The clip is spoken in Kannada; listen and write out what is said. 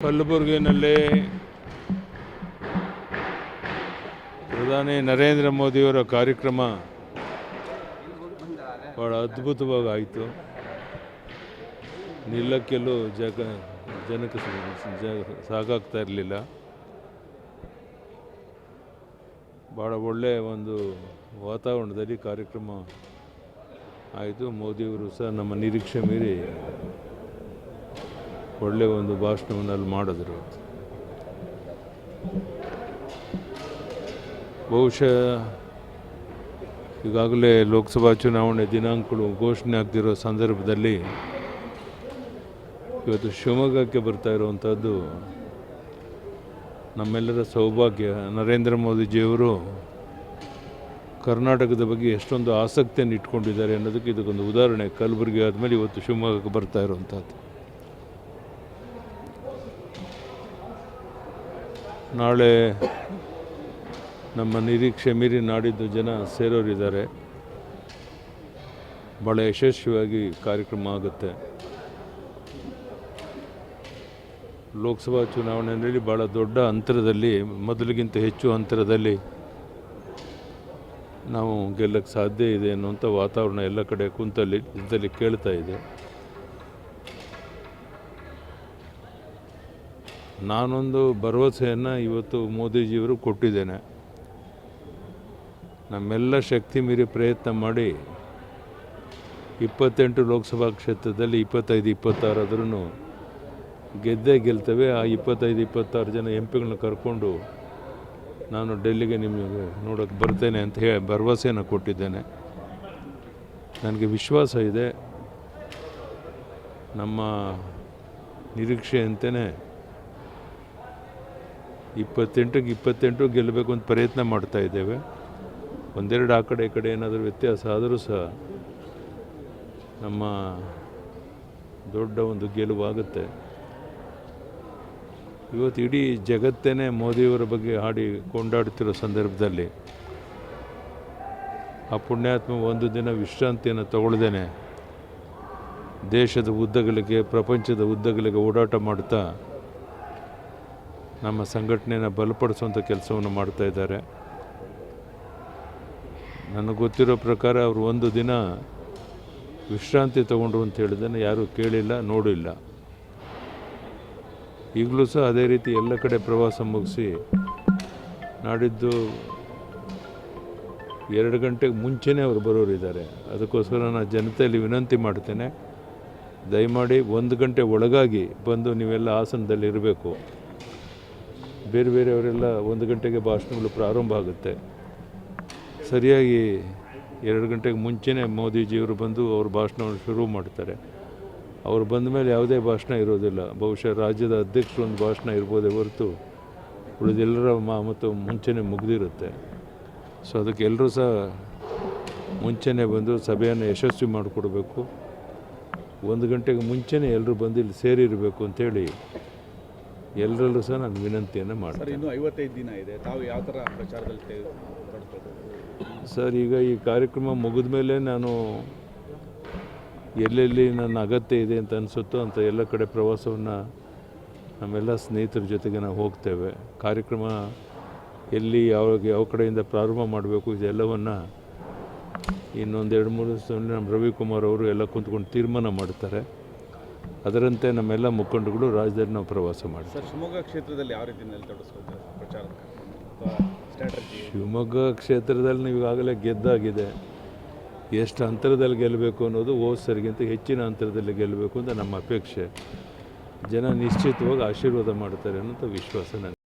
ಕಲಬುರಗಿನಲ್ಲಿ ಪ್ರಧಾನಿ ನರೇಂದ್ರ ಮೋದಿಯವರ ಕಾರ್ಯಕ್ರಮ ಭಾಳ ಅದ್ಭುತವಾಗಿ ಆಯಿತು. ನಿಲ್ಲಕ್ಕೆಲ್ಲೂ ಜನಕ್ಕೆ ಸಾಕಾಗ್ತಾ ಇರಲಿಲ್ಲ. ಭಾಳ ಒಳ್ಳೆಯ ಒಂದು ವಾತಾವರಣದಲ್ಲಿ ಕಾರ್ಯಕ್ರಮ ಆಯಿತು. ಮೋದಿಯವರು ಸಹ ನಮ್ಮ ನಿರೀಕ್ಷೆ ಮೀರಿ ಒಳ್ಳೆಯ ಒಂದು ಭಾಷಣವನ್ನು ಅಲ್ಲಿ ಮಾಡಿದ್ರು. ಬಹುಶಃ ಈಗಾಗಲೇ ಲೋಕಸಭಾ ಚುನಾವಣೆ ದಿನಾಂಕಗಳು ಘೋಷಣೆ ಆಗ್ತಿರೋ ಸಂದರ್ಭದಲ್ಲಿ ಇವತ್ತು ಶಿವಮೊಗ್ಗಕ್ಕೆ ಬರ್ತಾ ಇರುವಂಥದ್ದು ನಮ್ಮೆಲ್ಲರ ಸೌಭಾಗ್ಯ. ನರೇಂದ್ರ ಮೋದಿಜಿಯವರು ಕರ್ನಾಟಕದ ಬಗ್ಗೆ ಎಷ್ಟೊಂದು ಆಸಕ್ತಿಯನ್ನು ಇಟ್ಕೊಂಡಿದ್ದಾರೆ ಅನ್ನೋದಕ್ಕೆ ಇದಕ್ಕೊಂದು ಉದಾಹರಣೆ. ಕಲಬುರಗಿ ಆದಮೇಲೆ ಇವತ್ತು ಶಿವಮೊಗ್ಗಕ್ಕೆ ಬರ್ತಾ ಇರುವಂಥದ್ದು. ನಾಳೆ ನಮ್ಮ ನಿರೀಕ್ಷೆ ಮೀರಿ ನಾಡಿದ್ದು ಜನ ಸೇರೋರಿದ್ದಾರೆ. ಭಾಳ ಯಶಸ್ವಿಯಾಗಿ ಕಾರ್ಯಕ್ರಮ ಆಗುತ್ತೆ. ಲೋಕಸಭಾ ಚುನಾವಣೆಯಲ್ಲಿ ಭಾಳ ದೊಡ್ಡ ಅಂತರದಲ್ಲಿ, ಮೊದಲಿಗಿಂತ ಹೆಚ್ಚು ಅಂತರದಲ್ಲಿ ನಾವು ಗೆಲ್ಲಕ್ಕೆ ಸಾಧ್ಯ ಇದೆ ಅನ್ನುವಂಥ ವಾತಾವರಣ ಎಲ್ಲ ಕಡೆ ಕುಂತಲ್ಲಿ ಇದ್ದಲ್ಲಿ ಕೇಳ್ತಾ ಇದೆ. ನಾನೊಂದು ಭರವಸೆಯನ್ನು ಇವತ್ತು ಮೋದಿಜಿಯವರು ಕೊಟ್ಟಿದ್ದೇನೆ. ನಮ್ಮೆಲ್ಲ ಶಕ್ತಿ ಮೀರಿ ಪ್ರಯತ್ನ ಮಾಡಿ 28 ಲೋಕಸಭಾ ಕ್ಷೇತ್ರದಲ್ಲಿ 25-26 ಆದ್ರೂ ಗೆದ್ದೇ ಗೆಲ್ತವೆ. ಆ 25-26 ಜನ ಎಂಪಿಗಳನ್ನ ಕರ್ಕೊಂಡು ನಾನು ಡೆಲ್ಲಿಗೆ ನಿಮಗೆ ನೋಡೋಕ್ಕೆ ಬರ್ತೇನೆ ಅಂತ ಹೇಳಿ ಭರವಸೆಯನ್ನು ಕೊಟ್ಟಿದ್ದೇನೆ. ನನಗೆ ವಿಶ್ವಾಸ ಇದೆ, ನಮ್ಮ ನಿರೀಕ್ಷೆಯಂತೆಯೇ 28ಕ್ಕೆ 28 ಗೆಲ್ಲಬೇಕು ಅಂತ ಪ್ರಯತ್ನ ಮಾಡ್ತಾ ಇದ್ದೇವೆ. ಒಂದೆರಡು ಆ ಕಡೆ ಈ ಕಡೆ ಏನಾದರೂ ವ್ಯತ್ಯಾಸ ಆದರೂ ಸಹ ನಮ್ಮ ದೊಡ್ಡ ಒಂದು ಗೆಲುವಾಗುತ್ತೆ. ಇವತ್ತು ಇಡೀ ಜಗತ್ತೇ ಮೋದಿಯವರ ಬಗ್ಗೆ ಹಾಡಿ ಕೊಂಡಾಡ್ತಿರೋ ಸಂದರ್ಭದಲ್ಲಿ ಆ ಪುಣ್ಯಾತ್ಮ ಒಂದು ದಿನ ವಿಶ್ರಾಂತಿಯನ್ನು ತಗೊಳ್ದೇನೆ ದೇಶದ ಉದ್ದಗಲಿಗೆ, ಪ್ರಪಂಚದ ಉದ್ದಗಲಿಗೆ ಓಡಾಟ ಮಾಡ್ತಾ ನಮ್ಮ ಸಂಘಟನೆಯನ್ನು ಬಲಪಡಿಸುವಂಥ ಕೆಲಸವನ್ನು ಮಾಡ್ತಾ ಇದ್ದಾರೆ. ನನಗೆ ಗೊತ್ತಿರೋ ಪ್ರಕಾರ ಅವರು ಒಂದು ದಿನ ವಿಶ್ರಾಂತಿ ತಗೊಂಡ್ರು ಅಂತ ಹೇಳಿದ್ದನ್ನು ಯಾರೂ ಕೇಳಿಲ್ಲ, ನೋಡಿಲ್ಲ. ಈಗಲೂ ಸಹ ಅದೇ ರೀತಿ ಎಲ್ಲ ಕಡೆ ಪ್ರವಾಸ ಮುಗಿಸಿ ನಾಡಿದ್ದು 2 ಗಂಟೆಗೆ ಮುಂಚೆನೇ ಅವರು ಬರೋರಿದ್ದಾರೆ. ಅದಕ್ಕೋಸ್ಕರ ನಾನು ಜನತೆಯಲ್ಲಿ ವಿನಂತಿ ಮಾಡ್ತೇನೆ, ದಯಮಾಡಿ 1 ಗಂಟೆ ಒಳಗಾಗಿ ಬಂದು ನೀವೆಲ್ಲ ಆಸನದಲ್ಲಿ ಇರಬೇಕು. ಬೇರೆ ಬೇರೆಯವರೆಲ್ಲ 1 ಗಂಟೆಗೆ ಭಾಷಣಗಳು ಪ್ರಾರಂಭ ಆಗುತ್ತೆ. ಸರಿಯಾಗಿ 2 ಗಂಟೆಗೆ ಮುಂಚೆನೇ ಮೋದಿಜಿಯವರು ಬಂದು ಅವ್ರ ಭಾಷಣವನ್ನು ಶುರು ಮಾಡ್ತಾರೆ. ಅವರು ಬಂದ ಮೇಲೆ ಯಾವುದೇ ಭಾಷಣ ಇರೋದಿಲ್ಲ. ಬಹುಶಃ ರಾಜ್ಯದ ಅಧ್ಯಕ್ಷರು ಒಂದು ಭಾಷಣ ಇರ್ಬೋದೇ ಹೊರತು ಉಳಿದೆಲ್ಲರ ಮತ್ತು ಮುಂಚೆನೇ ಮುಗಿದಿರುತ್ತೆ. ಸೊ ಅದಕ್ಕೆ ಎಲ್ಲರೂ ಸಹ ಮುಂಚೆನೇ ಬಂದು ಸಭೆಯನ್ನು ಯಶಸ್ವಿ ಮಾಡಿಕೊಡ್ಬೇಕು. 1 ಗಂಟೆಗೆ ಮುಂಚೆನೇ ಎಲ್ಲರೂ ಬಂದು ಇಲ್ಲಿ ಸೇರಿರಬೇಕು ಅಂಥೇಳಿ ಎಲ್ಲರಲ್ಲೂ ಸಹ ನಾನು ವಿನಂತಿಯನ್ನು ಮಾಡ್ತೀನಿ. ಇನ್ನೂ 55 ದಿನ ಇದೆ, ತಾವು ಯಾವ ಥರ ಪ್ರಚಾರದಲ್ಲಿ ಸರ್, ಈಗ ಈ ಕಾರ್ಯಕ್ರಮ ಮುಗಿದ ಮೇಲೆ ನಾನು ಎಲ್ಲೆಲ್ಲಿ ನನ್ನ ಅಗತ್ಯ ಇದೆ ಅಂತ ಅನಿಸುತ್ತೋ ಅಂಥ ಎಲ್ಲ ಕಡೆ ಪ್ರವಾಸವನ್ನು ನಮ್ಮೆಲ್ಲ ಸ್ನೇಹಿತರ ಜೊತೆಗೆ ನಾವು ಹೋಗ್ತೇವೆ. ಕಾರ್ಯಕ್ರಮ ಎಲ್ಲಿ ಯಾವ ಕಡೆಯಿಂದ ಪ್ರಾರಂಭ ಮಾಡಬೇಕು ಇದೆಲ್ಲವನ್ನು ಇನ್ನೊಂದು 2-3 ದಿವಸದಲ್ಲಿ ನಮ್ಮ ರವಿಕುಮಾರ್ ಅವರು ಎಲ್ಲ ಕುಂತ್ಕೊಂಡು ತೀರ್ಮಾನ ಮಾಡ್ತಾರೆ. ಅದರಂತೆ ನಮ್ಮೆಲ್ಲ ಮುಖಂಡಗಳು ರಾಜ್ಯದಲ್ಲಿ ನಾವು ಪ್ರವಾಸ ಮಾಡ್ತೀವಿ. ಸರ್, ಶಿವಮೊಗ್ಗ ಕ್ಷೇತ್ರದಲ್ಲಿ ಯಾವ ರೀತಿ ತೊಡಗಿಸ್ಕೊಳ್ತಾರೆ ಪ್ರಚಾರ ಸ್ಟ್ರಾಟಜಿ? ಶಿವಮೊಗ್ಗ ಕ್ಷೇತ್ರದಲ್ಲಿ ನೀವು ಈಗಾಗಲೇ ಗೆದ್ದಾಗಿದೆ. ಎಷ್ಟು ಅಂತರದಲ್ಲಿ ಗೆಲ್ಲಬೇಕು ಅನ್ನೋದು ಹೋದ ಸರಿಗಿಂತ ಹೆಚ್ಚಿನ ಅಂತರದಲ್ಲಿ ಗೆಲ್ಲಬೇಕು ಅಂತ ನಮ್ಮ ಅಪೇಕ್ಷೆ. ಜನ ನಿಶ್ಚಿತವಾಗಿ ಆಶೀರ್ವಾದ ಮಾಡ್ತಾರೆ ಅನ್ನೋಂಥ ವಿಶ್ವಾಸ ನನಗೆ.